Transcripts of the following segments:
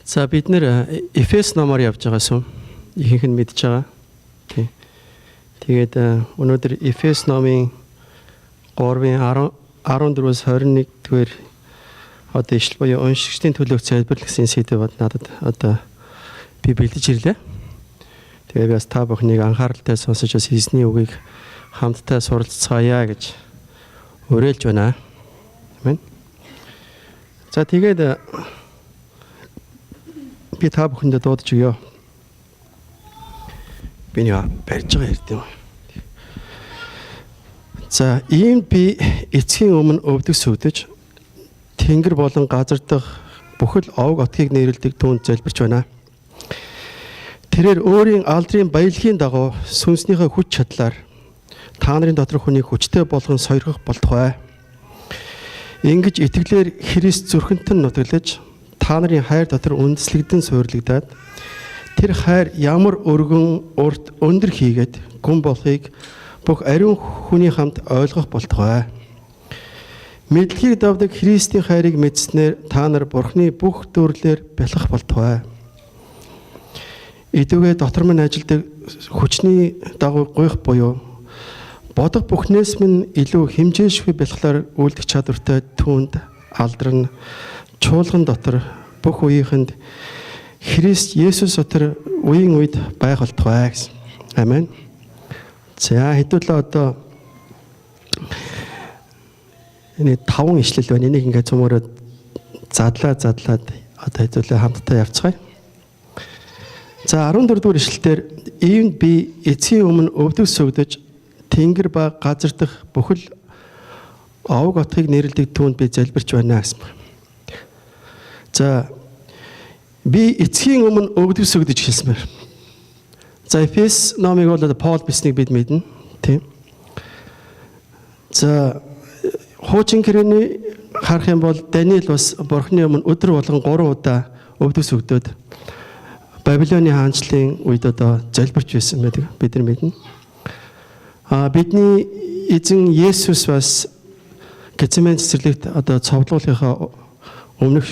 За бид нэр Эфес номоор явж байгаас ихэнх нь мэдж байгаа. Тий. Тэгээд өнөөдөр Эфес номын 3-ын 14-өөс 21 дугаар одоо ишл буюу уншигчдын төлөөх залбирал гэсэн сэдв бод надад одоо би бэлдэж ирлээ. Тэгээд бас та бүхнийг анхааралтай сонсож бас эзний үгийг хамтдаа суралцгаая гэж уриалж байна. Амен. За тэгээд би та бүхэндээ дуудаж өгье. Би нэг барьж байгаа хэрэг юм. За ийм би эцгийн өмнө өвдөг сүгдэж тэнгэр болон газар дах бүхэл овг отгийг нэрлдэг түүнд залбирч байна. Тэрээр өөрийн алдрын баялагын дагуу сүнснийхээ хүч чадлаар та нарын дотор хүнийг хүчтэй болгон сойрхох болтугай. Ингэж итгэлээр Христ зүрхэнтэн нутаглаж та нарын хайр дотор үндэслэгдэн суйрлагдаад тэр хайр ямар өргөн урт өндөр хийгээд гүн болохыг бүх ариун хүний хамт ойлгох болтугай. Мэдлэгийг давдаг Христийн хайрыг мэдснээр та нар Бурхны бүх дүрлээр бэлхэх болтугай. Идүүгээ дотор минь ажилдаг хүчний дагуу гуйх буюу бодох бүхнээс минь илүү хэмжээшгүй бэлхлаар үлдэх чадвартай түүнд алдарн чуулган дотор бүх үеийнхэнд Христ Есүс дотор үеийн үед байх болтугай гэсэн. Амен. За хэдүүлээ одоо энэ 5 ишлэл байна. Энийг ингээд цөмөрөө задлаад одоо хэдүүлээ хамтдаа явцгаая. За 14 дугаар ишлэлээр ийм би эцгийн өмнө өвдөг сүгдэж тэнгэр ба газар дах бүхэл овг отгийг нэрлдэг түүнд би залбирч байна гэсэн. За би эцгийн өмнө өвдөг сүгдэж хэлсэн байна. За Эфес номыг бол Паул бичснийг бид мэднэ, тийм. За хуучин гэрээний харах юм бол Даниэл бас Бурхны өмнө өдөр болгон 3 удаа өвдөг сүгдөөд Бабилоны хаанчлалын үед одоо залбирч байсан байдаг бид нар мэднэ. Бидний эзэн Есүс бас Гецеман цэцэрлэгт одоо цовдлуулахынхаа өмнөх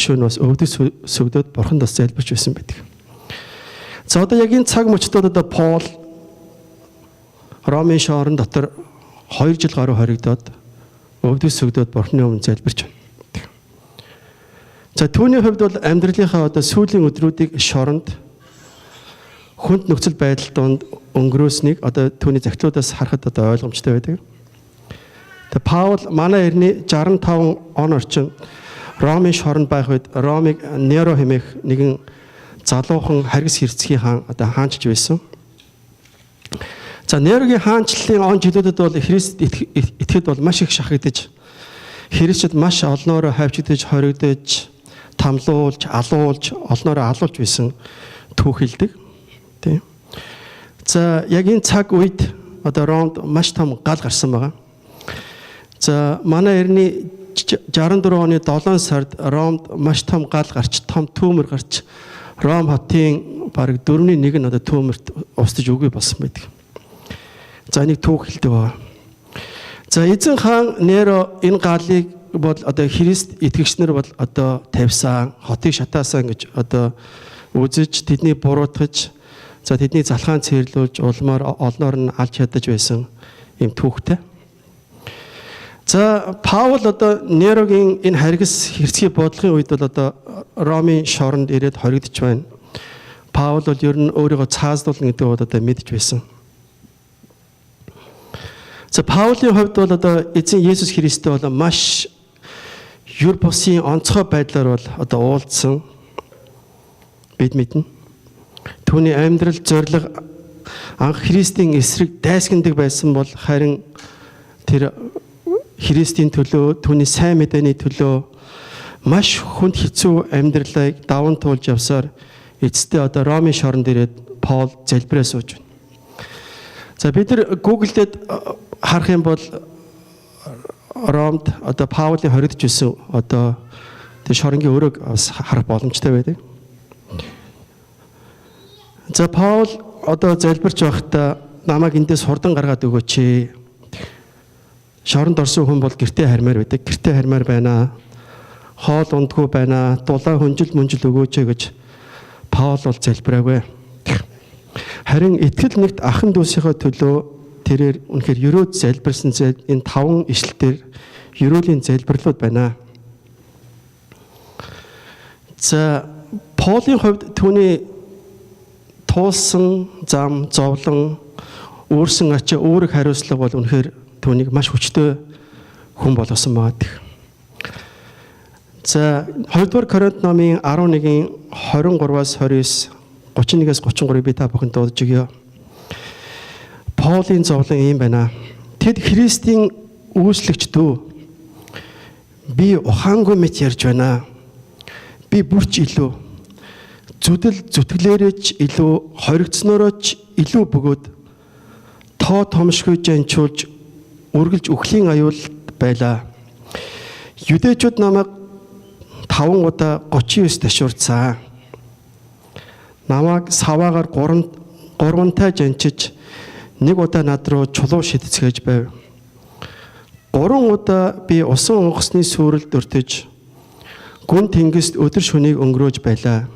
шөнө бас өвдөг сүгдөөд Бурханд бас залбирч байсан байдаг. За одоо яг энэ цаг мөчтөд одоо Паул Ромын шоорон дотор 2 жил гаруй хоригдоод өвдөг сүгдөөд Бурхны өмнө залбирч байна. За түүний хувьд бол амьдралынхаа одоо сүүлийн өдрүүдийг шоронд хүнд нөхцөл байдал донд өнгөрөөснийг одоо түүний захидлуудаас харахад одоо ойлгомжтой байдаг. Тэгээ Паул манай эртний 65 он орчим Ромын шоронд байх үед Ромыг Неро хэмээх нэгэн залуухан харгас хэрцгий хаан одоо хаанчж байсан. За Нерогийн хаанчлалын он жилүүдэд бол Христ итгэхэд бол маш их шахагдаж Христчд маш олноороо хавчигдаж хоригдож тамлуулж, алуулж, олноороо алуулж байсан түүхэлдэг. Тийм. За яг энэ цаг үед одоо Ромд маш том гал гарсан байгаа. За манай эртний 64 оны 7 сард Ромд маш том гал гарч, том түүмэр гарч Ром хотын бараг 4-ний 1 нь одоо түүмэрт устж үгүй болсон байдаг. За энийг түүхэлдэг байна. За эзэн хаан Неро энэ галыг бол одоо Христ итгэгчнэр бол одоо тавьсан, хотыг шатаасан гэж одоо үзэж тэдний буруутгаж, за тэдний залхаан цэрлүүлж улмаар олноор нь алж ядаж байсан юм түүхтэй. За Паул одоо Нерогийн энэ харгас хэрцгий бодлогын үед бол одоо Ромын шоронд ирээд хоригдож байна. Паул бол ер нь өөрийгөө цааздуулна гэдэг бол одоо мэдж байсан. За Паулийн хувьд бол одоо эзэн Есүс Христтэй бол маш юр бусын онцгой байдлаар бол одоо уулзсан бид мэднэ. Түүний амьдрал зориг анх Христийн эсрэг дайсагнадаг байсан бол харин тэр Христийн төлөө, түүний сайн мэдээний төлөө маш хүнд хэцүү амьдралыг даван туулж явсаар эцэстээ одоо Ромын шоронд ирээд Паул залбираа сууж байна. За бид нар Google-д харах юм бол Ромд одоо Паулын хоригдож байсан одоо тэр шоронгийн өрөөг бас харах боломжтой байдаг. За Паул одоо залбирч байхдаа намайг эндээс хурдан гаргаад өгөөч. Шоронд орсон хүн бол гэртээ хармаар байдаг. Гэртээ хармаар байна. хоол ундгүй байна. Дулаан хүнжил мүнжил өгөөч гэж Паул бол залбираагүй. Харин итгэл нэгт ахын дүүсийнхээ төлөө тэрээр үнэхээр ерөөд залбирсан энэ 5 ишлэлээр ерөөлийн залбирлууд байна. За Паулын хувьд түүний туулсан зам, зовлон, өөрсөн ачаа, үүрэг хариуцлага бол үнэхээр түүнийг маш хүчтэй хүн болгосон байдаг. За 2-р Коринт номын 11-ийн 23-аас 29, 31-аас 33-ыг би та бүхэнд дуудаж өгье. Паулын зовлон ийм байна. Тэд Христийн үйлчлэгч дүү. Би ухаангүй мэт ярьж байна. Би бүрч илүү зүдэл зүтгэлээрэж илүү хоригдсноорооч илүү бөгөөд тоо томшгүй жанчуулж үргэлж үхлийн аюулд байлаа. Юдэчүүд намайг 5 удаа 39 ташуурцсан. Намайг саваагаар 3 жанчиж 1 удаа над руу чулуу шидцгээж байв. 3 удаа би усан онгоцны сүрэлд өртөж гүн тэнгист өдөр шөнийг өнгөрөөж байлаа.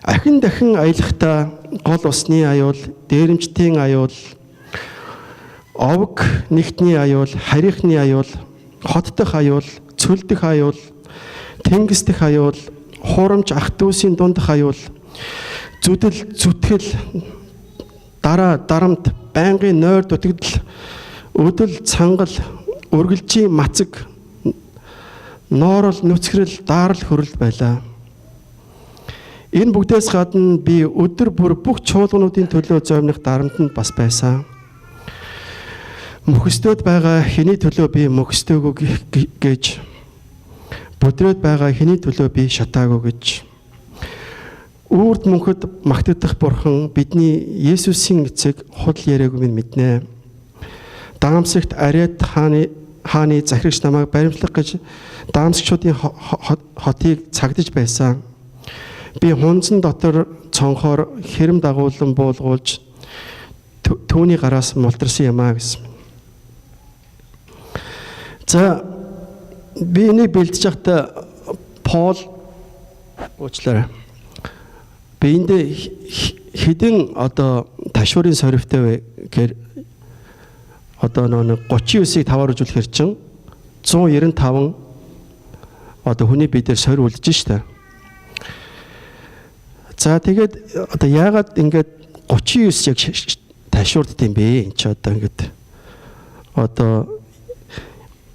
Ахин дахин аялахдаа гол усны аюул, дээрэмчтийн аюул, овг нэгтний аюул, харийнхны аюул, хот дах аюул, цөл дэх аюул, тэнгис дэх аюул, хуурамч ах дүүсийн дунд дэх аюул, зүдэл зүтгэл, дарамт, байнгын нойр дутагдал, өдөл цангал, үргэлжийн мацаг, ноорол нүцгэрэл, даарал хөрөл байлаа. Энэ бүгдээс гадна би өдөр бүр бүх чуулгануудын төлөө зовних дарамтанд бас байсан. Мөхөсдөд байгаа хэний төлөө би мөхөсдөөгүй гэж, бүдрээд байгаа хэний төлөө би шатаагүй гэж. Үрд мөнхөд магтагдах бурхан бидний Есүсийн эцэг худал яриаг минь мэднэ. Даамсагт Ариат хааны захирагч намайг баримтлах гэж даамсагчдын хотыг цагдаж байсан. Би хунзан дотор цонхоор хэрэм дагуулan буулгуулж түүний гараас мултарсан юм аа гэсэн. За би энийг бэлдэж байхдаа Паул уучлаарай. Би энд хэдэн одоо ташуурын соревтой вэ гэхээр одоо нэг 39-ийг 5-аар үзүүлэхээр чинь 195 одоо хүний бидээр сорь үлдэж штэ. За тэгээд одоо яагаад ингээд 39 яг ташуурд юм бэ? Энд чи одоо ингээд одоо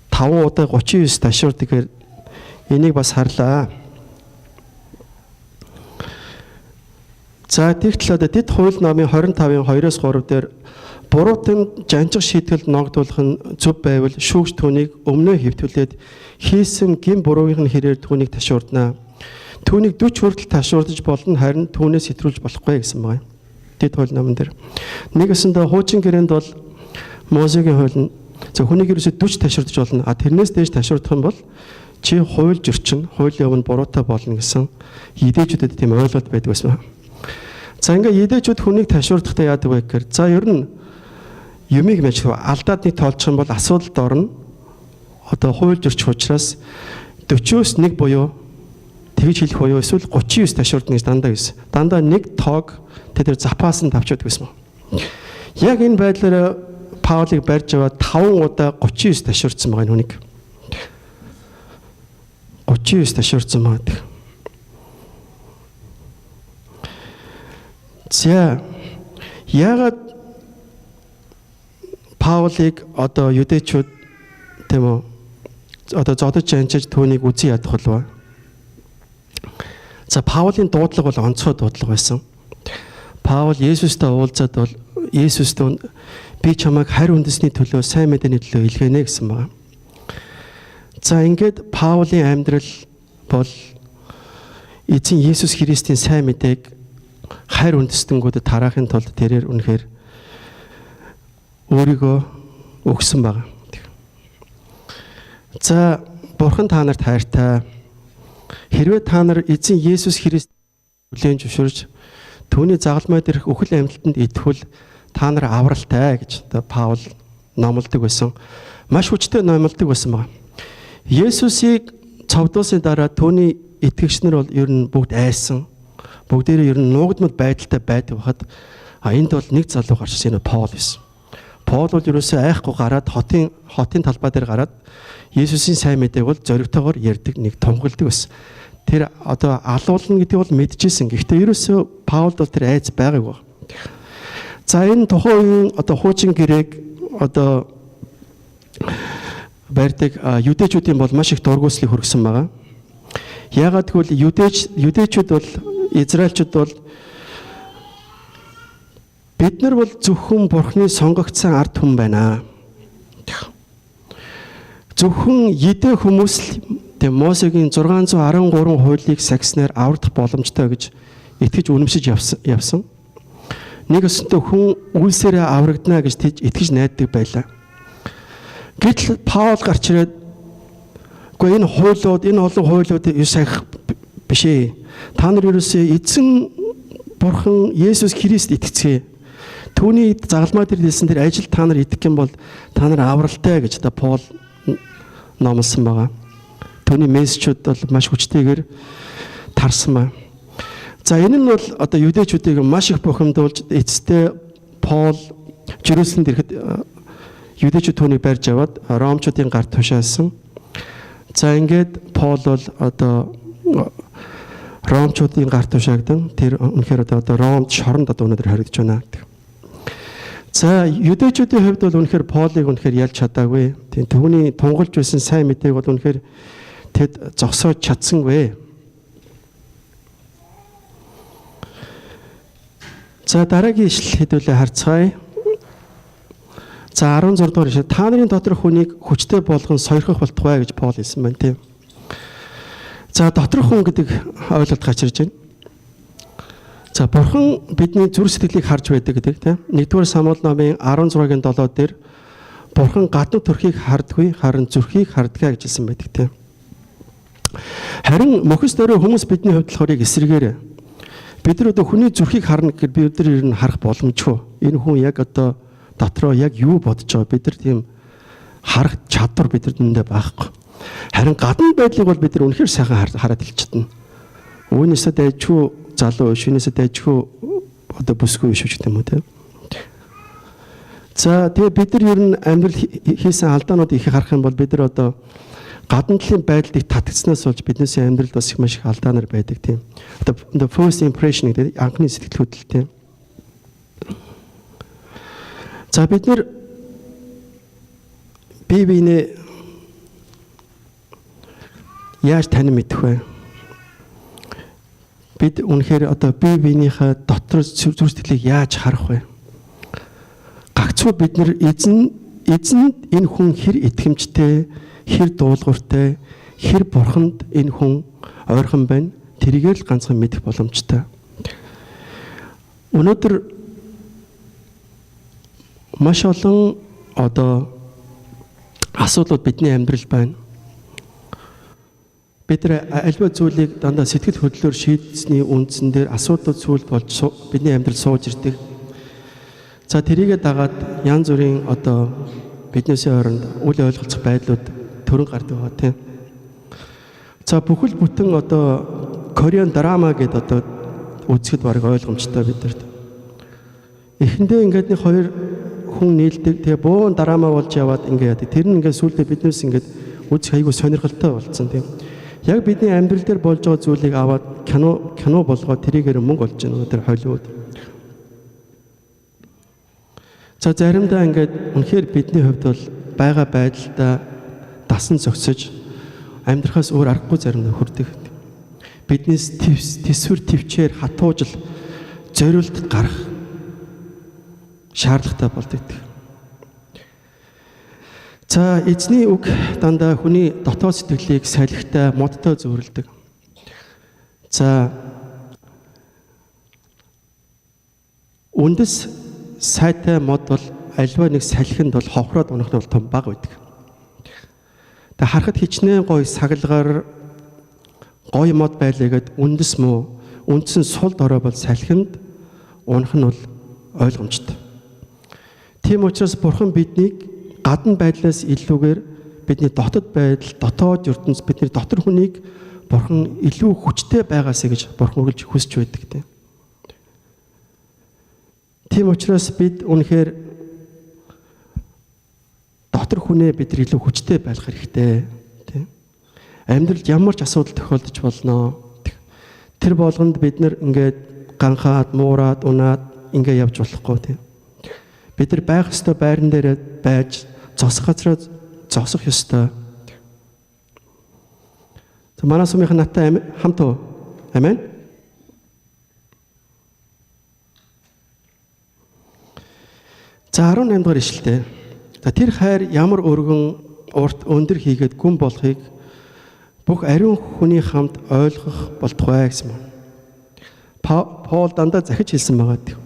5 удаа 39 ташуурд гэхээр энийг бас харлаа. За тэгтэл одоо дэд хууль номын 25-ын 2-оос 3 дээр буруутан жанжиг шийтгэл ногдуулах нь зөв байвал шүүгч түүнийг өмнөө хэвтүүлээд хийсэн гин буруугийн хэрээр түүнийг ташуурдана. Түүнийг 40 хүртэл ташуурдаж болно, харин түүнээс сэтрүүлж болохгүй гэсэн байна. Дэд хууль номон дээр. Нэгэсэндээ хуучин гэрээнд бол Мосегийн хууль нь хүнийг ерөөсөө 40 ташуурдаж болно. А тэрнээс дээш ташуурдах юм бол чи хууль зөрчин, хуулийн өмнө буруутай болно гэсэн идээчүүдэд тийм ойлголт байдаг байсан. За ингээ идээчүүд хүнийг ташуурдахдаа яадаг вэ гэхээр за ер нь юмыг мэж алдаад нэг тоолчих юм бол асуудалд орно. Одоо хууль зөрчих учраас 40-оос 1 буюу тэгж хэлэх буюу эсвэл 39 ташуурдна гэж дандаа гэсэн. Дандаа нэг тоог тэд запаас нь тавчаад байсан. Яг энэ байдлаар Паулыг барьж аваад 5 удаа 39 ташуурдсан байгаа нүг. 39 ташуурдсан байгаа. За яагаад Паулыг одоо юдэчүүд тийм үү одоо зодож жанчиж түүнийг үзий ядах болов. За Паулын дуудлага бол онцгой дуудлага байсан. Паул Есүстэй уулзаад бол Есүстэй би чамайг харь үндэсний төлөө сайн мэдээний төлөө илгээнэ гэсэн байна. За ингээд Паулын амьдрал бол эзэн Есүс Христийн сайн мэдээг харь үндэстэнгүүдэд тараахын тулд тэрээр үнэхээр өөрийгөө өгсөн байна. За бурхан та нарт хайртай. Хэрвээ та нар эзэн Есүс Христ хүлээн зөвшөөрж түүний загалмай дээрх үхэл амьталтанд идэвхвэл та нар авралтай гэж Паул номлодог байсан. Маш хүчтэй номлодог байсан байна. Есүсийг цовдуулсны дараа түүний итгэгч нар бол ер нь бүгд айсан. Бүгдээрээ ер нь нуугдмал байдалтай байдаг хахад энд бол нэг залуу гарч ирсэн нь Паул байсан. Паул бол ерөөсөө айхгүй гараад хотын талбай дээр гараад Есүсийн сайн мэдээг бол зоригтойгоор ярьдаг, нэг тунгалдаг байсан. Тэр одоо алуулна гэдэг бол мэдчихсэн. Гэхдээ ерөөсөө Паулд бол тэр айц байгаагүй. За энэ тухайн үеийн одоо хуучин гэрээг одоо барьдаг юдэчүүдийн бол маш их дургуйслыг хүргэсэн байгаа. Яагаад гэвэл юдэчүүд бол Израильчууд бол бид нар бол зөвхөн Бурхны сонгогдсон ард хүн байна. Зөвхөн Юдэ хүмүүс л Мосегийн 613 хуулийг сагснаар аврагдах боломжтой гэж итгэж үнэмшиж явсан. Нэг өсөнтөө хүн үйлсээрээ аврагдана гэж итгэж найддаг байлаа. Гэтэл Паул гарч ирээд үгүй энэ олон хуулиуд юу сах биш ээ. Та нар ерөөсөө эзэн Бурхан Есүс Христ итгэцгээе. Түүний загалмай дээр хэлсэн тэр ажил та нар итгэх юм бол та нар авралтай гэж та Паул номлосон байгаа. Түүний мессежүүд бол маш хүчтэйгээр тарсан ба. За энэ нь бол одоо юдэчүүдийг маш их бухимдуулж эцэстээ Паул Жерусалемд ирэхэд юдэчүүд түүнийг барьж аваад ромчуудын гар тушаасан. За ингээд Паул бол одоо ромчуудын гар тушаагдан тэр үнэхээр одоо Ромд шоронд одоо өнөөдөр хоригдож байна гэдэг. За юдэчүүдийн хувьд бол үнэхээр Паулыг үнэхээр ялж чадаагүй. Тийм түүний тунгалж байсан сайн мэдээг бол үнэхээр тэд зогсоож чадсангүй. За дараагийн ишлэл хэдүүлээ харцгаая. За 16 дугаар ишлэл та нарын доторх хүнийг хүчтэй болгон сойрхох болтугай гэж Паул хэлсэн байна тийм. За доторх хүн гэдэг ойлголт гарч ирж байна. За Бурхан бидний зүрх сэтгэлийг харж байдаг гэдэг тийм. 1-р Самуэль номын 16-гийн 7 дээр Бурхан гадна төрхийг хардгүй харин зүрхийг хардгаа гэж хэлсэн байдаг тийм. Харин мөхөс дөрөө хүмүүс бидний хувьд болохоор эсрэгээр бид нар одоо хүний зүрхийг харна гэхээр бид нар ер нь харах боломжгүй. Энэ хүн яг одоо дотроо яг юу бодож байгаа бид нар тийм харах чадвар бид нар байхгүй. Харин гадна байдлыг бол бид нар үнэхээр сайхан хараад хэлж чадна. Үүнээсээ дайжгүй залуу шинээсээ дайжгүй одоо бүсгүй биш үү гэх юм уу те. За тэгээ бид нар ер нь амьдрал хийсэн алдаануудыг их харах юм бол бид нар одоо гадна талын байдалд их татгцснаас болж биднээс амьдралд бас их маш их алдаанаар байдаг тийм. Одоо first impression гэдэг анхны сэтгэл хөдлөл тийм. За бид нар бие биенээ яаж танин мэдэх вэ? Бид үнэхээр одоо бие биенийхээ дотор зүрх сэтгэлийг яаж харах вэ? Гагцхүү бид нар эзэнд энэ хүн хэр итгэмжтэй, хэр дуулууртай, хэр Бурханд энэ хүн ойрхон байна. Тэрийгээр л ганцхан мэдэх боломжтой. Өнөөдөр маш олон одоо асуудлууд бидний амьдрал байна. Бид нар альва зүйлийг дандаа сэтгэл хөдлөлөөр шийдсэний үндсэн дээр асуудлууд зүйл болж бидний амьдрал сууж ирдэг. За тэрийгээ дагаад янз бүрийн одоо биднээс хооронд үл ойлголцох байдлууд төрөн гардаг байгаа тийм. За бүхэл бүтэн одоо Кореан драма гэдэг одоо үзэхэд бараг ойлгомжтой бидэрт. Эхэндээ ингээд нэг хоёр хүн нийлдэг. Тэгээ буун драма болж яваад ингээд тэр нь ингээд сүултээ биднээс ингээд үзэх айгүй сонирхолтой болсон тийм. Яг бидний амьдрал дээр болж байгаа зүйлийг аваад кино болгоод тэрийгээр мөнгө олж байгаа тэр Холливуд. За заримдаа ингээд үнэхээр бидний хувьд бол байгаа байдалтай дасан зогсож амьдрахаас өөр аргагүй заримдаа хүрдэг. Биднээс төсвөр төвчээр хатуужил зориулт гарах шаардлагатай болдог. За эзний үг дандаа хүний дотоод сэтгэлийг салхитай, модтой зөөрлөдөг. За үндэс сайтай мод бол альва нэг салхинд бол хохроод унах нь бол том баг байдаг. Та харахад хичнээн гоё сагалгаар гоё мод байлээгээд үндэс муу үндсэн сул дорой бол салхинд унах нь бол ойлгомжтой. Тийм учраас Бурхан биднийг гадна байдлаас илүүгээр бидний дотоод байдал, дотоод ертөнц, бидний дотор хүнийг Бурхан илүү хүчтэй байгаасаа гэж Бурхан үргэлж хүсэж байдаг тийм. Тийм учраас бид үнэхээр дотор хүнээ бид илүү хүчтэй байлгах хэрэгтэй тийм. Амьдралд ямар ч асуудал тохиолдож болно. Тэр болгонд бид нэр ингээд ганхаад, муураад, унаад ингээд явж болохгүй тийм. Бид нар байх ёстой байран дээр байж зогсох газараа зогсох ёстой. За манай сумынхан наттай хамт уу? Амен. За 18 дугаар ишлэлтэй. За тэр хайр ямар өргөн урт өндөр хийгээд гүн болохыг бүх ариун хүний хамт ойлгох болтугай гэсэн юм. Паул дандаа захиж хэлсэн байгаа тийм.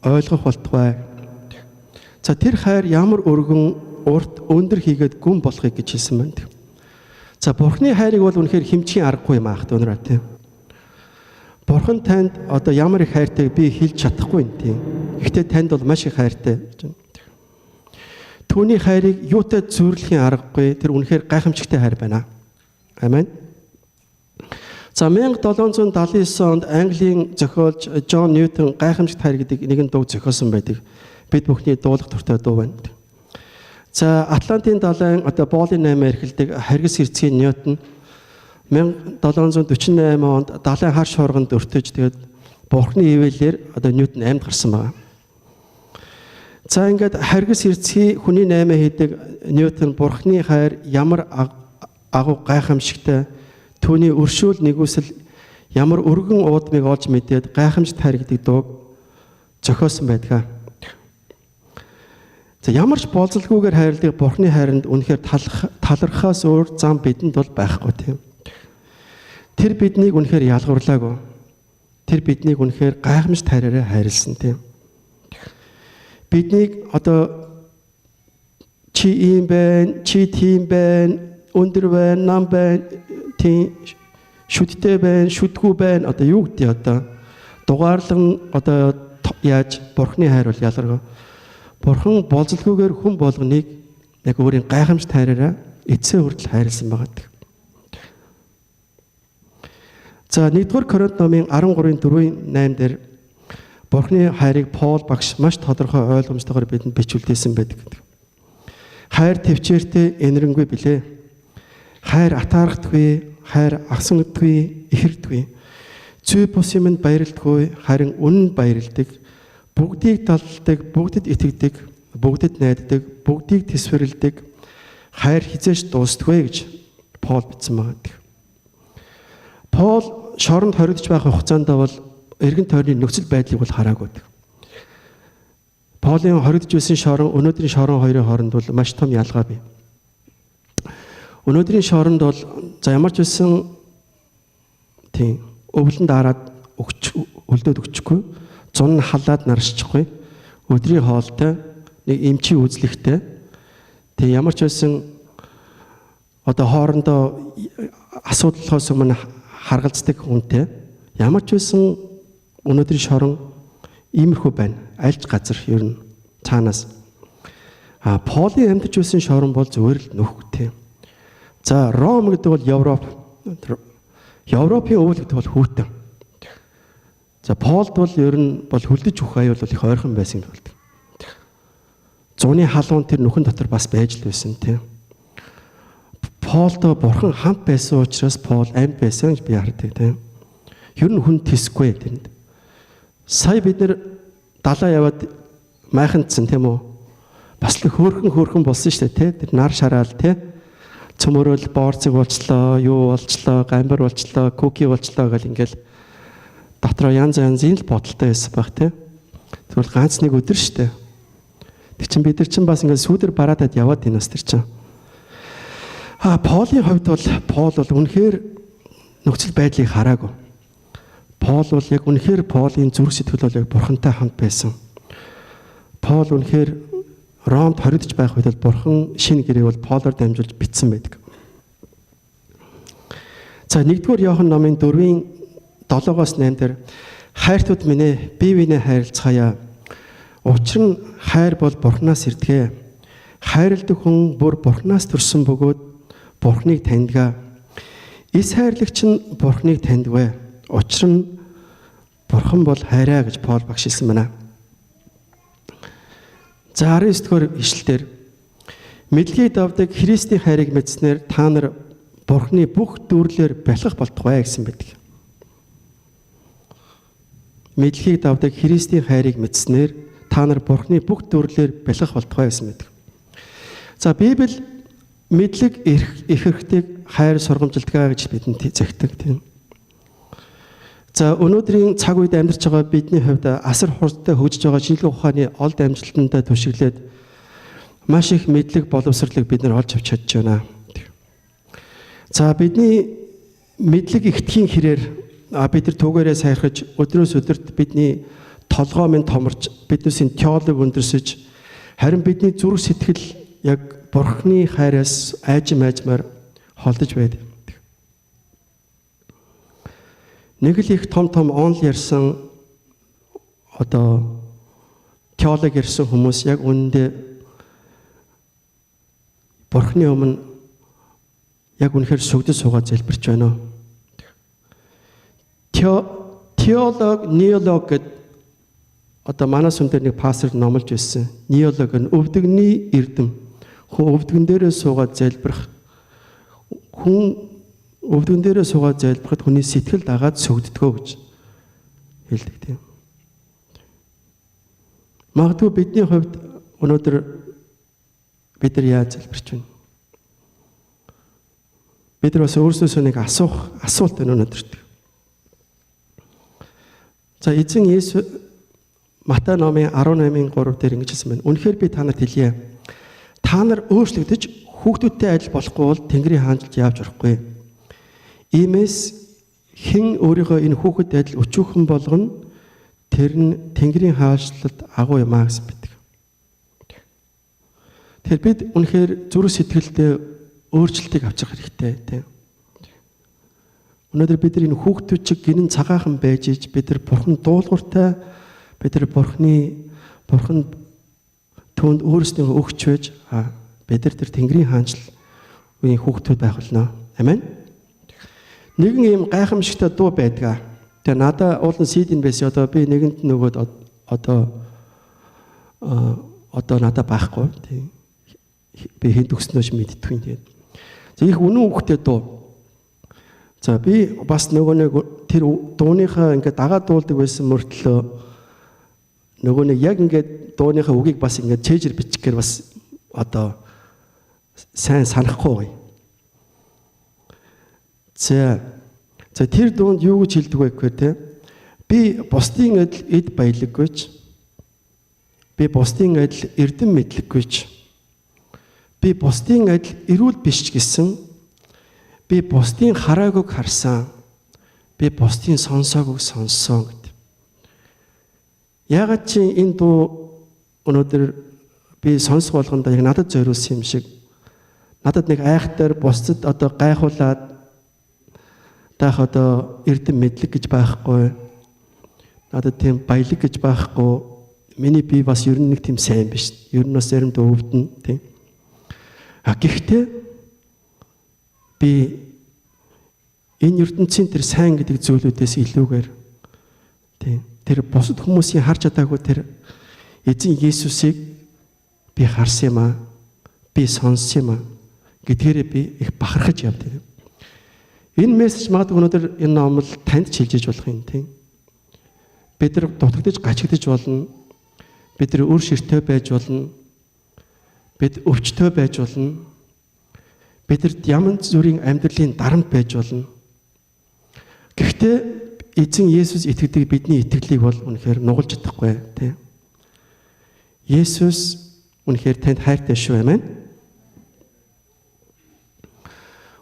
Ойлгох болтугай. За тэр хайр ямар өргөн урт өндөр хийгээд гүн болохыг гэж хэлсэн байна тийм. За Бурхны хайрыг бол үнэхээр хэмжийн аргагүй юм аах өнөрөө тийм. Бурхан танд одоо ямар их хайртайг би хэлж чадахгүй юм тийм. Гэхдээ танд бол маш их хайртай гэж байна. Түүний хайрыг юутай зөвөрлөхийн аргагүй тэр үнэхээр гайхамшигтай хайр байна. Амен. За 1779 онд Английн зохиолч Джон Ньютон гайхамшигт хайр гэдэг нэгэн дуу зохиосон байдаг. Бид бүхний дуулах дуртай дуу байна. За Атлантын далайн одоо боолын 8 эрхэлдэг харгас хэрцгий Ньютон 1748 онд далайн хар шуурганд өртөж тэгээд Бурхны ивэлээр одоо Ньютон амьд гарсан байна. За ингээд харгас хэрцгий хүний 8 хийдэг Ньютон Бурхны хайр ямар агуу гайхамшигтай түүний өршөөл нэгүсэл ямар өргөн уудмыг олж мэдээд гайхамшигт хайр гэдэг дууг зохиосон байдаг. За ямар ч болзолгүйгээр хайрлах Бурхны хайранд үнэхээр талархахаас өөр зам бидэнд бол байхгүй тийм. Тэр биднийг үнэхээр ялгуурлаагүй. Тэр биднийг үнэхээр гайхамшигт хайраараа хайрлсан тийм. Биднийг одоо чи ийм байна, чи тийм байна, өндөр байна, нам байна, тийм шүдтэй байна, шүдгүй байна. Одоо юу гэдэг одоо дугаарлан одоо яаж Бурхны хайр бол ялгаргаа. Бурхан болзолгүйгээр хүн болгоныг яг өөрийн гайхамшигт хайраараа эцсээ хүртэл хайрлсан байгаа. За 1-р Коринт номын 13:4-8 дээр Бурхны хайрыг Паул багш маш тодорхой ойлгомжтойгоор бидэнд бичүүлдээсэн байдаг. Хайр төвчээртэй энэрэнгүй билээ. Хайр атаархдаггүй, хайр агсангдаггүй, ихэрдэггүй. Зүй бус юмд баярлдаггүй, харин үнэнд баярлдаг. Бүгдийг талдаг, бүгдэд итгэдэг, бүгдэд найддаг, бүгдийг тэсвэрлэдэг. Хайр хизээш дуустдаггүй гэж Паул бичсэн байгаа. Паул шоронд хоригдож байх хугацаанд бол эргэн тойрны нөхцөл байдлыг бол хараагүй. Паулын хоригдож байсан шорон өнөөдрийн шорон хоёрын хооронд бол маш том ялгаа бий. Өнөөдрийн шоронд бол за ямар ч байсан тийм өвлөнд дараад өлдөөд өгчихгүй, зун халаад наршчихгүй, өдрийн хоолтой нэг эмчи үзлэгтэй. Тэг ямар ч байсан одоо хоорондоо асуудлахоос өмнө харгалздаг хүнтэй ямар ч байсан өнөөдрийн шорон иймэрхүү байна. Альж газар ер нь цаанаас. Паулын амьдарч байсан шорон бол зөвөр л нөхөтэй. За Ром гэдэг бол Европ. Европын өвөл гэдэг бол хүйтэн. За Паулд бол ер нь бол хөлдөж өгөх аюул бол их ойрхон байсан юм болдог. Зуны халуун тэр нүхэн дотор бас байж л байсан тийм. Паулдо Бурхан хамт байсан учраас Паул амьд байсан гэж би хардаг тийм. Ер нь хүн тэсгүй тэнд. Сая бид нэр далаа яваад майхандсан тийм үү? Бас л хөөрхөн болсон шүү дээ тийм. Тэр нар шараал тийм. Цөмөрөл боорцыг болчлоо, юу болчлоо, гамбар болчлоо, куки болчлоо гэл ингээл дотроо янз янзын л бодолтой байсан баг тийм. Тэгвэл ганц нэг өдөр шүү дээ. Тэг чин бид нар чин бас ингээд сүүдэр бараадад яваад энэ нас тэр чин. Паулын хувьд бол Паул бол үнэхээр нөхцөл байдлыг хараагүй. Паул бол яг үнэхээр Паулын зүрх сэтгэл бол яг Бурхантай хамт байсан. Паул үнэхээр Ромд хоригдож байх үед бол Бурхан шинэ гэрээг бол Паулоор дамжуулж бичсэн байдаг. За 1-р Иохан номын 4:7-8 дээр хайртууд минь ээ бие биенээ хайрлцгаая. Учир нь хайр бол Бурханаас ирдэг. Хайрладаг хүн бүр Бурханаас төрсөн бөгөөд Бурханыг таньдаг. Эс хайрлагч нь Бурханыг таньдагвэ. Учир нь Бурхан бол хайраа гэж Паул багш хэлсэн байна. За 19-р ишлэлээр мэдлэгийг давдаг Христийн хайрыг мэдснээр та нар Бурханы бүх дүрлээр бэлгэх болтугай гэсэн байдаг. Мэдлэгийг давдаг Христийн хайрыг мэдснээр та нар Бурханы бүх дүрлээр бэлгэх болтугай гэсэн байдаг. За Библи мэдлэг их хэрэгтэйг хайр сургамжилдаг гэж бидэнд зөвхөдөг тийм. За өнөөдрийн цаг үед амьдарч байгаа бидний хувьд асар хурдтай хөгжиж байгаа шинжилгээ ухааны олд амжилтандаа түшиглээд маш их мэдлэг боловсролыг бид нар олж авч чадж байна. За бидний мэдлэг ихтгэхийн хэрээр бид нар түгээрээ сайрхаж өдрөөс өдөрт бидний толгой минь томорч биднээсийн теологи өндөрсөж харин бидний зүрх сэтгэл яг Бурханы хайраас айжмаар холдож байдаг. Нэг л их том онл ярьсан теологи ярьсан хүмүүс яг үнэндээ Бурханы өмнө яг үнэхээр сүгдэж суугаад залбирч байна. Теолог, неолог гэд манай сүм дээр нэг пастор номлож байсан. Неолог нь өвдөгний эрдэм. Хүн өвдгөн дээрээ суугаад залбирах. Өвдгөн дээрээ суугаад залбирахад хүний сэтгэл дагаад сүгддгөө гэж хэлдэг тийм. Магадгүй бидний хувьд өнөөдөр бид нар яаж залбирч байна? Бид нар бас өөрсдөөсөө нэг асуулт байна өнөөдөр. За эзэн Есүс Матай номын 18:3 дээр ингэж хэлсэн байна. Үнэхээр би та нарт хэлье. Та нар өөрчлөгдөж хүүхдүүдтэй адил болохгүй бол Тэнгэрийн хаанчлалд явж орохгүй. Иймээс хэн өөрийнхөө энэ хүүхэд адил өчүүхэн болгоно тэр нь Тэнгэрийн хаанчлалд агуу юм аа гэсэн байдаг. Тэгэхээр бид үнэхээр зүрх сэтгэлдээ өөрчлөлтийг авчих хэрэгтэй тийм. Өнөөдөр бид энэ хүүхдүүд чиг гинэн цагаахан байж иж бид нар Бурхан дуулууртай бид нар Бурхан түүнд өөрсдөө өгч байж бид нар тэр Тэнгэрийн хаанчлал үеийн хүүхдүүд байх болно. Амен. Нэгэн ийм гайхамшигтай дуу байдаг. Тэгээ надад уулын CD-н байсан. Одоо би нэгэнд нөгөөд одоо надад байхгүй. Тийм. Би хэд өгснөөш мэдтгүй юм тэгээд. За их үнэн үгтэй дуу. За би бас нөгөө нэг тэр дууныхаа ингээд дагаад дуулдаг байсан мөртлөө нөгөө нэг яг ингээд дууныхаа үгийг бас ингээд чэйжэр бичихээр бас сайн санахгүй. За тэр дуунд юу гэж хэлдэг вэ гэхээр те би бусдын адил эд баялаггүйч би бусдын адил эрдэм мэдлэггүйч би бусдын адил эрүүл биш ч гэсэн би бусдын хараагүйг харсан би бусдын сонсоогүйг сонссон гэдэг. Яагаад чи энэ дуу өнөөдөр би сонсох болгондоо яг надад зориулсан юм шиг надад нэг айхтар бусдад гайхуулаад таах эрдэм мэдлэг гэж байхгүй надад тийм баялаг гэж байхгүй миний бие бас ер нь нэг тийм сайн биш ер нь бас заримдаа өвдөн тийм гэхдээ би энэ ертөнцийн тэр сайн гэдэг зүйлүүдээс илүүгээр тийм тэр бусад хүмүүсийн харж чадаагүй тэр эзэн Есүсийг би харсан юм аа би сонссон юм аа гэдгээрээ би их бахархаж явдаг. Энэ мессеж магадгүй өнөөдөр энэ номол танд чилжиж болох юм тийм. Бид нар дутагдж гачигдж болно. Бид нар үр ширтэй байж болно. Бид өвчтөй байж болно. Бидэрт ямар зүрийн амьдралын дарамт байж болно. Гэхдээ эзэн Есүс итгэдэг бидний итгэлийг бол үнэхээр нугалж чадахгүй тийм. Есүс үнэхээр танд хайртай шүү амин.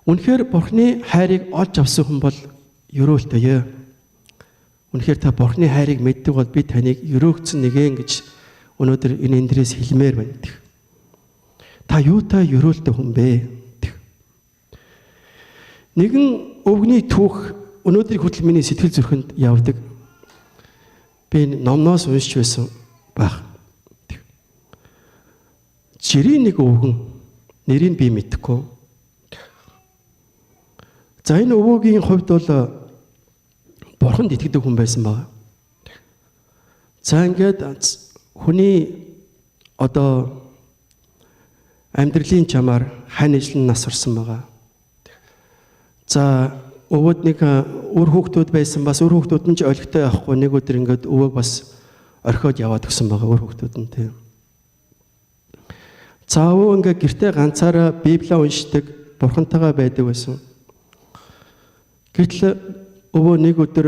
Үнэхээр Бурхны хайрыг олж авсан хүн бол өрөөлтөе. Үнэхээр та Бурхны хайрыг мэддэг бол би таныг өрөөгцөн нэгэн гэж өнөөдөр энэ эндрээс хэлмээр байна. Та юутай өрөөлтөй хүн бэ? Нэгэн өвгний түүх өнөөдрийн хүртэл миний сэтгэл зүрхэнд явдаг. Би номноос уншиж байсан баг. жирийн нэг өвгөн нэрийг би мэдэхгүй. За энэ өвөгийн хувьд бол бурханд итгэдэг хүн байсан байна. За ингээд хүний одоо амьдралын чамаар хань ижлэн нас орсон байгаа. За өвөд нэг үр хүүхдүүд байсан, бас үр хүүхдүүд нь ч олигтой явахгүй, нэг өдөр ингээд өвөөг бас орхиод яваад өгсөн байгаа үр хүүхдүүд нь тийм. За өвөө ингээд гэртээ ганцаараа Библийг уншдаг, бурхантайгаа байдаг байсан. Гэтэл өвөө нэг өдөр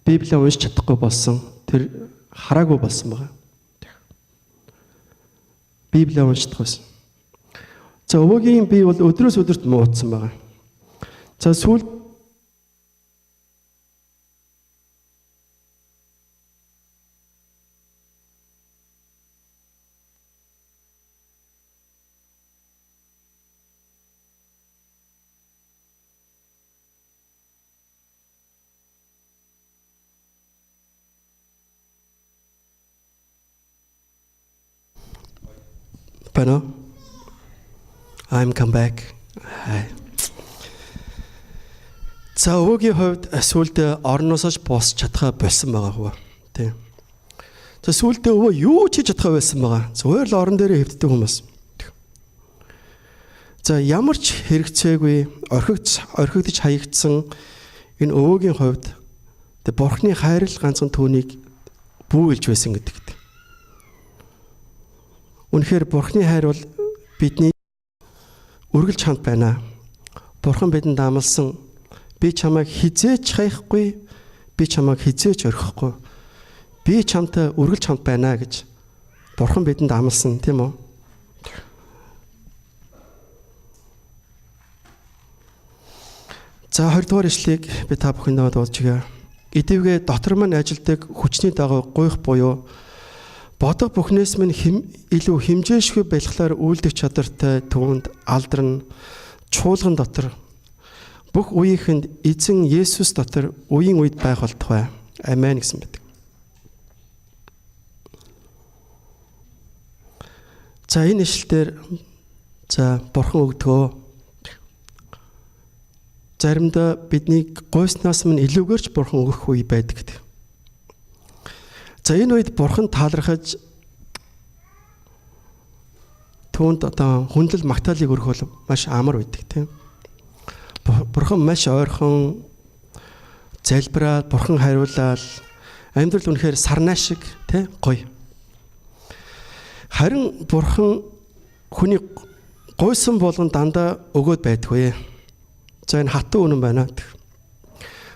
Библийг уншиж чадахгүй болсон. Тэр хараагүй болсон байгаа. Библийг уншдаг байсан. За өвөөгийн бие бол өдрөөс өдөрт муудсан байгаа. За сүүлд Pano? I'm come back. Hi. За өвөгийн хувьд сүүлдээ орноосооч босч чадхаа болсон байгаа хөө. Тийм. За сүүлдээ өвөө юу ч хийж чадхаа байсан байгаа. Зүгээр л орон дээрээ хэвддэг хүмүүс. За ямар ч хэрэгцээгүй орхигдож хаягдсан энэ өвөгийн хувьд Бурхны хайр л ганцхан түүнийг бүүэлж байсан гэдэгт. Үнэхээр Бурхны хайр бол бидний үргэлж хамт байна. Бурхан бидэнд амласан би чамайг хизээч хаяхгүй, би чамайг хизээч орхихгүй. Би чамтай үргэлж хамт байна гэж Бурхан бидэнд амласан, тийм үү? За 20 дугаар ишлэгийг би та бүхэндээ дуулчихъя. Идэвгээ дотор мань ажилдаг хүчний дагуу гуйх буюу бодох бүхнээс минь илүү хэмжээшгүй байлглаар үйлдэх чадвартай түүнд алдарн чуулган дотор бүх үеийнхэнд эзэн Есүс дотор үеийн үед байх болтугай. Амен гэсэн байдаг. За энэ ишлэлээр Бурхан өгдөгөө. Заримдаа биднийг гойснаас минь илүүгээрч Бурхан өгөх үе байдаг гэдэг. За энэ үед Бурхан таалархаж түүнд одоо хүндлэл магтаалыг өргөх бол маш амар байдаг тийм. Бурхан маш ойрхон залбираад Бурхан хариулаад амьдрал үнэхээр сарнаа шиг тийм гоё. Харин Бурхан хүний гойсон болгон дандаа өгөөд байдгүй. За энэ хатуу үнэн байна.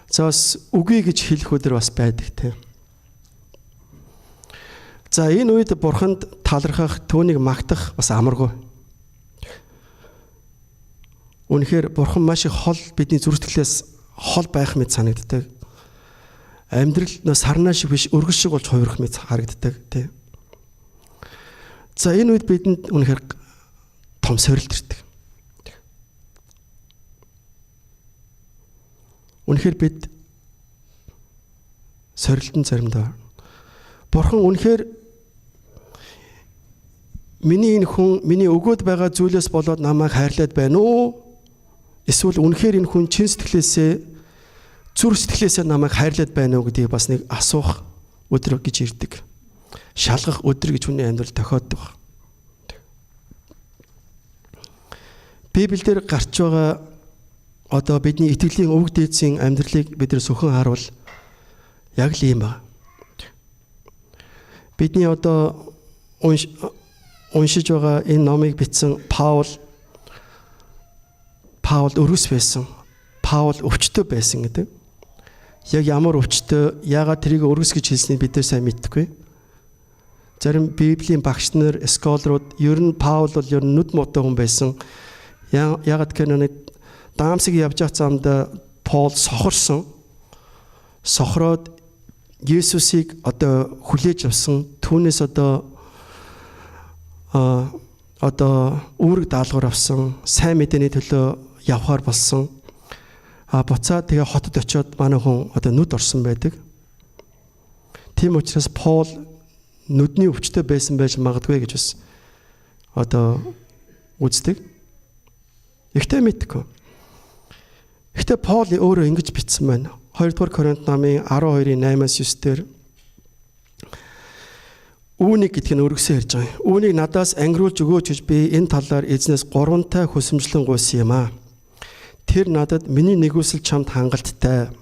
За бас үгүй гэж хэлэх өдөр бас байдаг тийм. За энэ үед Бурханд талархах, түүнийг магтах бас амаргүй. Үнэхээр Бурхан маш их хол бидний зүрхтгэлээс хол байх мэт санагддаг. Амьдрал сарнаа шиг биш, өргөс шиг болж хувирах мэт харагддаг тийм. За энэ үед бидэнд үнэхээр том сорилт ирдэг. Үнэхээр бид сорилтын заримдаа Бурхан үнэхээр миний энэ хүн миний өгөөд байгаа зүйлээс болоод намайг хайрлаад байна уу? Эсвэл үнэхээр энэ хүн чин сэтгэлээсээ зүрх сэтгэлээсээ намайг хайрлаад байна уу гэдгийг бас нэг асуух өдөр гэж ирдэг. Шалгах өдөр гэж хүний амьдрал тохиоддог. Библиэлд гарч байгаа одоо бидний итгэлийн өвөг дээдсийн амьдралыг бид нар сөхөн харуул яг л ийм ба. Бидний одоо уншиж байгаа энэ номыг бичсэн Паул өрөс байсан. Паул өвчтөй байсан гэдэг. Яг ямар өвчтөй, яагаад тэрийг өрөс гэж хэлснийг бид нар сайн мэдхгүй. Зарим Библийн багш нар, сколорууд ер нь Паул бол ер нь нүд муутай хүн байсан. Яагаад гэвэл нэг Дамасыг явж байгаа замд Паул сохорсон. Сохроод Есүсийг одоо хүлээж авсан. Түүнээс одоо үүрэг даалгавар авсан, сайн мэдээний төлөө явхаар болсон. Буцаад тэгээ хотод очиод манай хүн одоо нүд орсон байдаг. Тийм учраас Паул нүдний өвчтөй байсан байж магадгүй гэж бас одоо үздэг. Ихтэй мэдгүй. Ихтэй Паул өөрөө ингэж бичсэн байна. 2 дугаар Коринт намын 12-ийн 8-9 дээр үүнийг гэдг нь өргөсөө ярьж байгаа. Үүнийг надаас ангируулж өгөөч гэж би энэ талаар эзнээс 3 таа хүсэмжлэн гуйсан юм аа. Тэр надад миний нэгүсэл чамд хангалттай.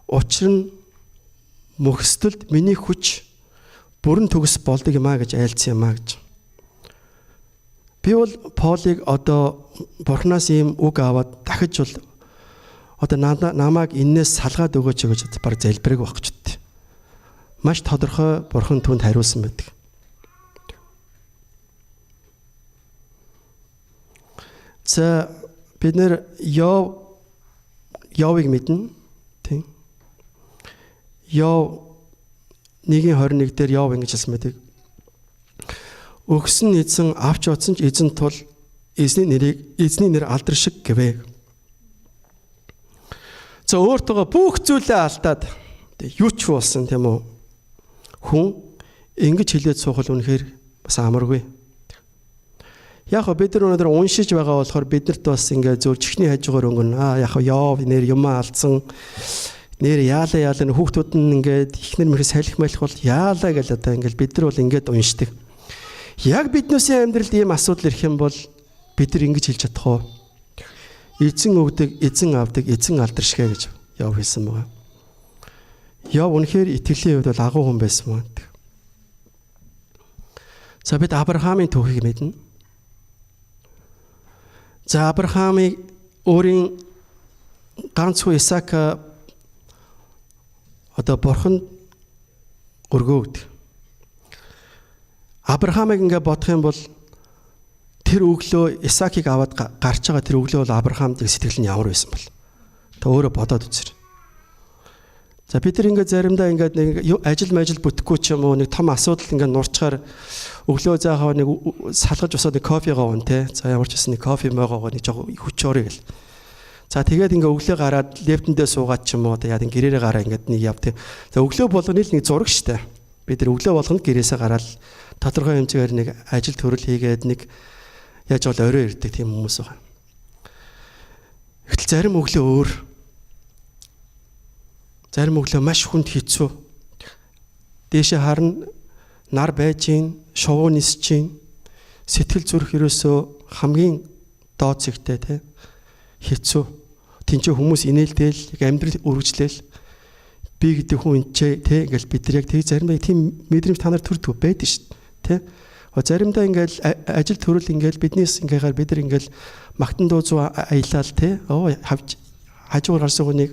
Учир нь мөхсдөлд миний хүч бүрэн төгс болдог юм аа гэж айлцсан юм аа гэж. Би бол Паулыг одоо Бурханаас ийм үг аваад дахиж бол одоо намайг энээс салгаад өгөөч гэж баг залбирэг байх гэж байна. Маш тодорхой Бурхан түүнд хариулсан байдаг. За бид нэр Явыг мэднэ. Тийм. Яв 1:21 дээр Яв ингэж хэлсэн байдаг. Өгсөн эзэн авч оцсон ч эзэн тул эзний нэр алдар шиг гэвэ. За өөртөө бүх зүйлээ алдаад юу ч болсон тийм үү? Хүн ингэж хэлээд суухал үнэхээр бас амаргүй. Яг бид нар өнөөдөр уншиж байгаа болохоор биднэрт бас ингээд зөв чихний хажуугаар өнгөн яг Яв нэр юм алдсан нэр яалаа хүүхдүүд нь ингээд ихнэр мэрхэ салхи малх бол яалаа гэж одоо ингээд бид нар бол ингээд уншдаг. Яг биднээсээ амьдралд ийм асуудал ирэх юм бол бид нар ингэж хэлж чадах уу? Эзэн өгдөг, эзэн авдаг, эзэн алдар шигэ гэж Яв хэлсэн байгаа. Яв үнэхээр итгэлийн хувьд бол агуу хүн байсан мөн. За бид Авраамийн түүхийг мэднэ. За Авраамыг өөрийн ганцхан Исаак одоо Бурхан өргөөд. Авраамыг ингээ бодох юм бол тэр өглөө Исаакийг аваад гарч байгаа тэр өглөө бол Авраамд сэтгэл нь ямар байсан бол. Та өөрөө бодоод үзэр. За бид нар ингээ заримдаа ингээ нэг ажил бүтэхгүй ч юм уу нэг том асуудал ингээ нурчаар өглөө заахаа нэг салгаж усаад нэг кофе гоон те. За ямар ч гэсэн нэг кофе мойгоогоо нэг жоо хүчөөрэй гэл. За тэгээд ингээ өглөө гараад лептендээ суугаад ч юм уу яа гэрээрээ гараа ингээ нэг яв те. За өглөө болгоны л нэг зураг штэ. Бид нар өглөө болгонд гэрээсээ гараад тодорхой хэмжээгээр нэг ажил төрөл хийгээд нэг яаж бол орой ирдэг тийм хүмүүс байна. Гэтэл зарим өглөө өөр. Зарим өглөө маш хүнд хэцүү. Дээшээ харна нар байж гин, шувуу нисэж гин. Сэтгэл зүрх ерөөсөө хамгийн доод зэгтэй те хэцүү. Тинчээ хүмүүс инээлдээл, яг амьдрал үргэлжлээл би гэдэг хүн энэ те ингээл бид нар яг тэг заримдаа тийм мэдрэмж та нар төрдөг байдаг шүү дээ те. Заримдаа ингээл ажил төрөл ингээл биднээс ингээхээр бид нар ингээл магтан дуу зүү аялал те хажуугаар гарсан хүнийг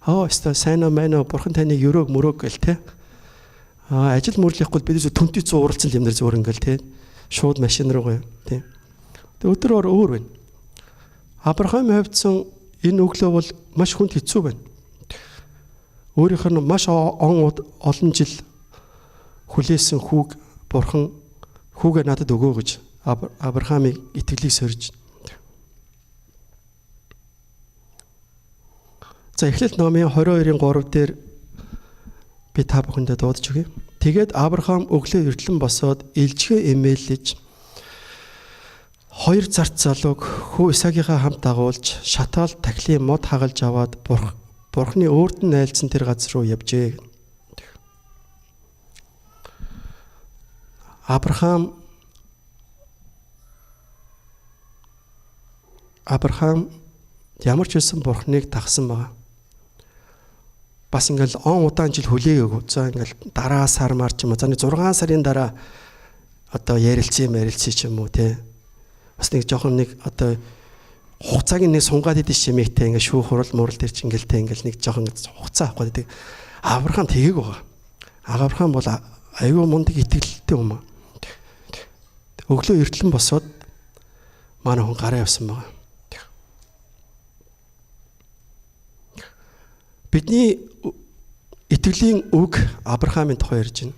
өстой сайн мэнэ Бурхан таныг өрөөг мөрөөг гэл те. Ажил мөрлөхгүй бидээс төмтөй зууралцсан юм нар зөөр ингээл те. Шууд машин руугаа те. Тэг өдөр өөр байна. Авраамын хувьдсан энэ өглөө бол маш хүнд хэцүү байна. Өөрийнх нь маш олон жил хүлээсэн хүүг Бурхан хүүгээ надад өгөө гэж Авраамыг итгэлийг сорж. За Эхлэл номын 22-ийн 3 дээр би та бүхэндээ дуудаж өгье. Тэгээд Авраам өглөө эртлэн босоод илжгээ эмээлж 2 зарц залууг хүү Исаакийнхаа хамт дагуулж шатаал тахлын мод хагалж аваад Бурхны өөрт нь айлцсан тэр газар руу явжээ. Авраам ямар ч байсан Бурхныг дагсан байгаа. Бас ингээл удаан жил хүлээгээгүй. За ингээл дараа сар мар ч юм уу. За 6 сарын дараа одоо ярилцсан ч юм уу те. Бас нэг жоохон нэг одоо хугацааг нэг сунгаад идэв шимэгтэй ингээ шүүх хурал мурал дээр ч ингээл те ингээл нэг жоохон хугацаа авах гэдэг. Авраам тэгийг байгаа. Авраам бол аюу мундаг итгэлтэй юм аа. Өглөө эртлэн босоод манай хүн гараа явсан байгаа. Бидний итгэлийн үг Авраамын тухай ярьж байна.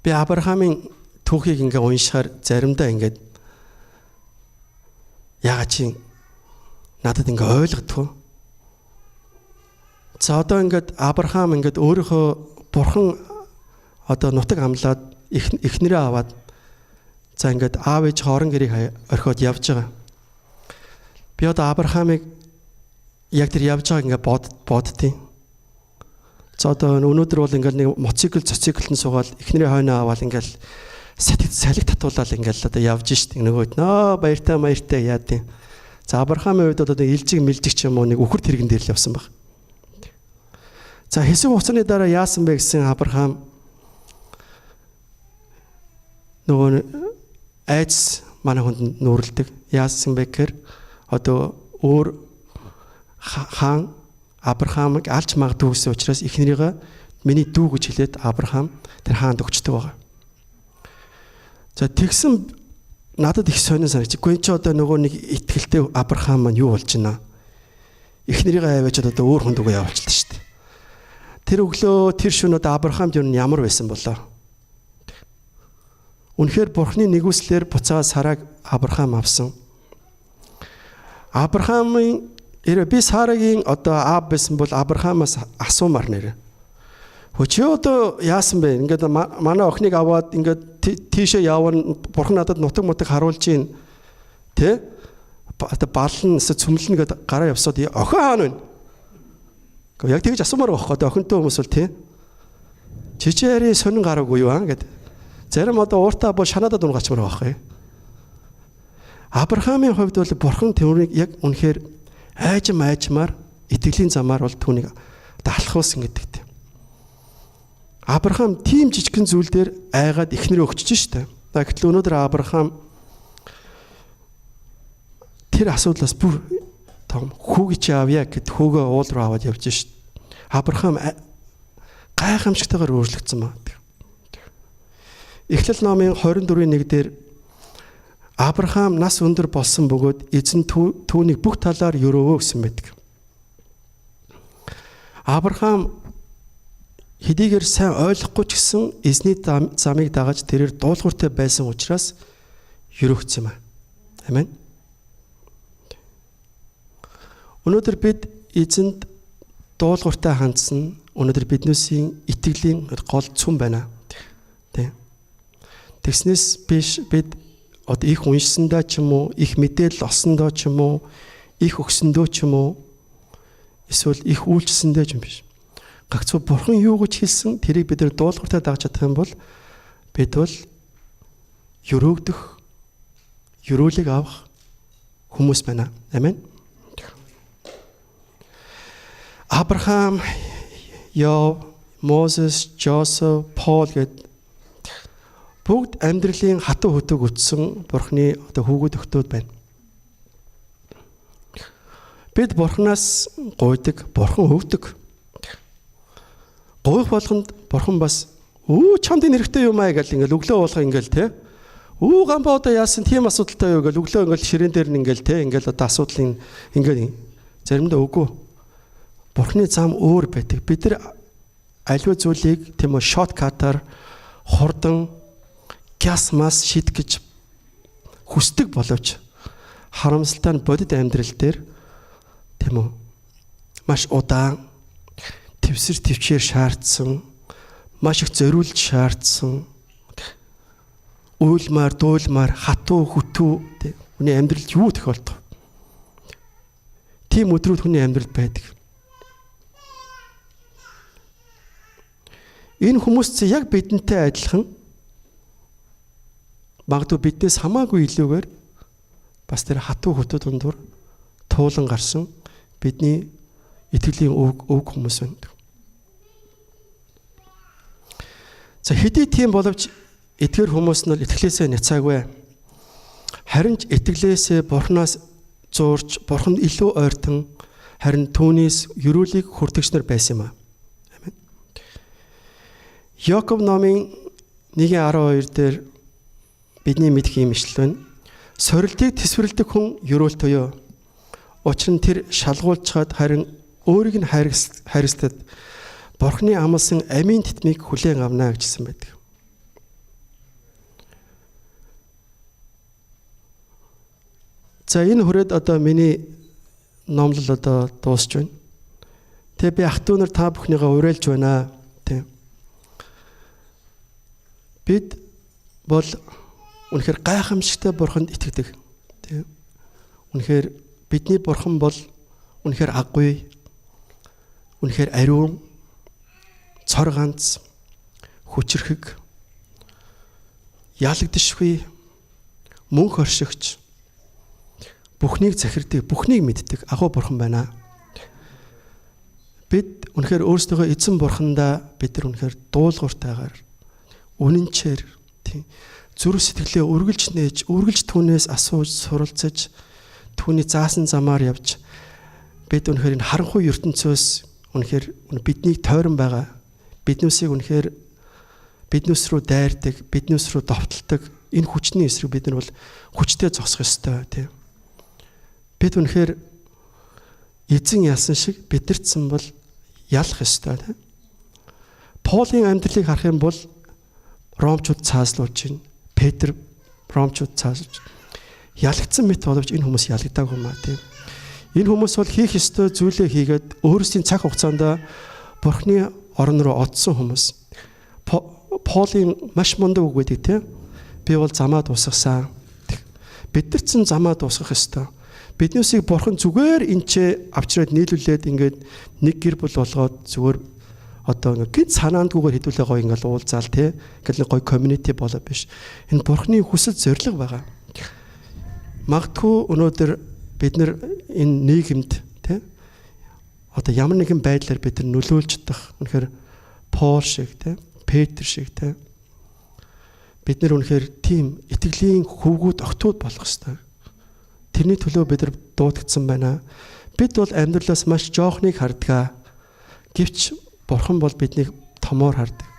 Би Авраамын түүхийг ингээ уншихаар заримдаа ингээд яагаад чи надад ингээ ойлгохгүй. За одоо ингээд Авраам ингээд өөрийнхөө Бурхан одоо нутаг амлаад эхнэрээ аваад За ингээд аав ээж хорон гэрийг орхиод явж байгаа. Би одоо Авраамыг яг тэр явж байгааг ингээд боддیں۔ За одоо өнөөдөр бол ингээд нэг мотоцикл цоциклэн суугаад эхнэрийн хойноо аваад ингээд салхи татуулаад ингээд одоо явж шít. Нөгөөд нөө баяртай яадیں۔ За Авраамын үед одоо илжиг мэлжиг ч юм уу нэг үхэр тэрэгэн дээр л явсан баг. За хэсэг хугацааны дараа яасан бэ гэсэн Авраам нөгөө айц манай хүнд нүрэлдэг. Яасан бэ гэхээр одоо өөр хаан Авраамыг алж магадгүй гэсэн учраас эхнэрийгээ миний дүү гэж хэлээд Авраам тэр хаанд өгчдөг байгаа. За тэгсэн надад их сонин санагдчихгүй чи одоо нөгөө нэг итгэлтэй Авраам маань юу болж байна? Эхнэрийгээ аваачаад одоо өөр хүнд өгөө явуулчихлаа шүү дээ. Тэр өглөө тэр шөнөд Авраамд юу ямар байсан болоо? Үнэхээр Бурхны нэгүслэр буцаа Сараг Авраам авсан. Авраамын би Сарагийн одоо аав байсан бол Авраамаас асуумар нэр. Хөчөө одоо яасан бэ? Ингээд манай охиныг аваад ингээд тийшээ явна. Бурхан надад нутаг харуулж гин. Тэ? Одоо балан цөмлөн гэд гараа явсаад охин хаана вэ? Гэхдээ яг тэгж асуумар байхгүй. Охинтой хүмүүс бол тий. Чичээрээ сонин гараагүй юу аа гэд. Зарим одоо ууртаа бол шанаадад унгачмаар байхгүй. Авраамын хувьд бол Бурхан түүнийг яг үнэхээр айжмаар итгэлийн замаар бол түүнийг алхуулсан гэдэгтэй. Авраам тийм жижигхэн зүйл дээр айгаад ихнэрээ өгчөж штэ. Гэтэл өнөөдөр Авраам тэр асуудлаас бүр том хүүгээ чи авъя гэд хөөгөө уул руу аваад явж штэ. Авраам гайхамшигтайгаар өөрчлөгдсөн маа. Эхлэл номын 24:1 дээр Авраам нас өндөр болсон бөгөөд эзэн түүнийг бүх талаар өрөөвөө гэсэн байдаг. Авраам хэдийгээр сайн ойлгохгүй ч гэсэн эзний замыг дагаж тэрээр дуулууртай байсан учраас өрөөгцсөн юм аа. Амен. Өнөөдөр бид эзэнд дуулууртай хандсан. Өнөөдөр биднээсийн итгэлийн гол цүм байна. Тэ. Тэгснээс биш бид одоо их уншсандаа ч юм уу, их мэдээлэл олсондоо ч юм уу, их өгсөндөө ч юм уу, эсвэл их үйлчлсэндээ ч юм биш. Гагцуу Бурхан юу гэж хэлсэн тэрийг бид нар дуулууртай дагаж чадах юм бол бид бол өрөөгдөх, өрөөлийг авах хүмүүс байна. Амен. Авраам, Йов, Мoses, Жосеф, Пол гэд бүгд амьдралын хатуу хөтөг үтсэн Бурхны одоо хүүгүүд өгтөөд байна. Бид Бурханаас гуйдаг, Бурхан өгдөг. Гуйх болгонд Бурхан бас чамд энэ хэрэгтэй юм аа гэж ингээл өглөө болгоо ингээл те. Гамбаа одоо яасан тийм асуудалтай юу гэж өглөө ингээл ширээн дээр нь ингээл те ингээл одоо асуудлын ингээл заримдаа үгүй. Бурхны зам өөр байдаг. Бид нар аливаа зүйлийг тийм үү шорткатаар хурдан гяс мас шийдэх гэж хүсдэг боловч харамсалтай нь бодит амьдрал дээр тийм үү маш удаан твсэр твчээр шаардсан маш их зориулж шаардсан уйлмаар дуулмаар хатуу хөтүү хүний амьдралд юу тохиолдох тийм өдрүүд хүний амьдралд байдаг. Энэ хүмүүс яг бидэнтэй адилхан магадгүй биднээс хамаагүй илүүгээр бас тэр хатуу хөтөө дундуур туулан гарсан бидний итгэлийн өг хүмүүс байна. За хэдий тийм боловч эдгээр хүмүүс нь итгэлээсээ няцаагүй. Харин ч итгэлээсээ Бурханаас зуурч Бурханд илүү ойртон харин түүнээс өрөөлийг хүртэгчнэр байсан юм аа. Амен. Яков номын 1:12 дээр бидний мэдх юм ишлэл байна. Сорилтыг тэсвэрлэдэг хүн өрөөлтөё. Учир нь тэр шалгуулчаад харин өөрийг нь хайрстад Бурхны амласан амийн тэтмийг хүлээн авна гэжсэн байдаг. За энэ хүрээд одоо миний номлол одоо дуусч байна. Тэгээ би ах トゥ нар та бүхнийгээ уриалж байна. Тэг. Бид бол үнэхээр гайхамшигтай бурханд итгэдэг. Тийм. Үнэхээр бидний бурхан бол үнэхээр аггүй, үнэхээр ариун, цор ганц, хүчрхэг, ялагдшгүй, мөнх оршигч, бүхнийг захирдаг, бүхнийг мэддэг агуу бурхан байна. Бид үнэхээр өөрсдөө эзэн бурхандаа бид нар үнэхээр дуулууртайгаар үнэнчээр тийм зүрх сэтгэлээ үргэлж нээж, үргэлж түүнээс асууж, суралцаж, түүний заасан замаар явж бид үнэхээр энэ харанхуй ертөнцөөс үнэхээр биднийг тойрон байгаа, биднүүсийг үнэхээр биднүүс рүү дайрдаг, биднүүс рүү довтолдог энэ хүчний эсрэг бид нар бол хүчтэй зогсох ёстой тийм. Бид үнэхээр эзэн ялсан шиг бидэртсэн бол ялах ёстой тийм. Паулийн амьдралыг харах юм бол Ромчууд цааслуулж байна. Петр Ромчууд цааслуулж. Ялагдсан мэт боловч энэ хүмүүс ялагдаагүй маа тийм. Энэ хүмүүс бол хийх ёстой зүйлээ хийгээд өөрсдийн цаг хугацаанд Бурхны орон руу одсон хүмүүс. Паулийн маш мундаг үг гэдэг тийм. Би бол замаа дуусгасан. Бидэртсэн замаа дуусгах ёстой. Биднээсийг бурхан зүгээр энчээ авчраад нийлүүлээд ингээд нэг гэр бүл болгоод зүгээр одоо ингээд санаандгүйгээр хэдүүлээ гоё ингээд уулзаал тий. Ингээд нэг гоё community болоо биш. Энэ бурханы хүсэл зориг байгаа. Магадгүй өнөөдөр бид нар энэ нийгэмд тий одоо ямар нэгэн байдлаар бид нар нөлөөлж чадах үнэхээр Паул шиг тий Петр шиг тий бид нар үнэхээр тийм итгэлийн хөвгүүд огтуд болох ёстой. Тэрний төлөө бид нар дуудагдсан байна. Бид бол амьдралаас маш жоохныг хардгаа. Гэвч бурхан бол биднийг томоор хардаг.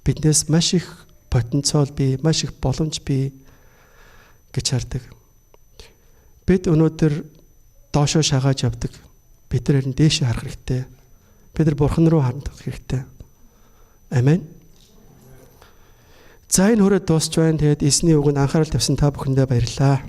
Биднээс маш их потенциал бий, маш их боломж бий гэж хардаг. Бид өнөөдөр доошоо шагааж явдаг. Бид нар харин дээшээ харах хэрэгтэй. Бид нар бурхан руу хандах хэрэгтэй. Амен. За энэ хүрээд дуусч байна. Тэгээд эзний үгэнд анхаарал тавьсан та бүхэндээ баярлалаа.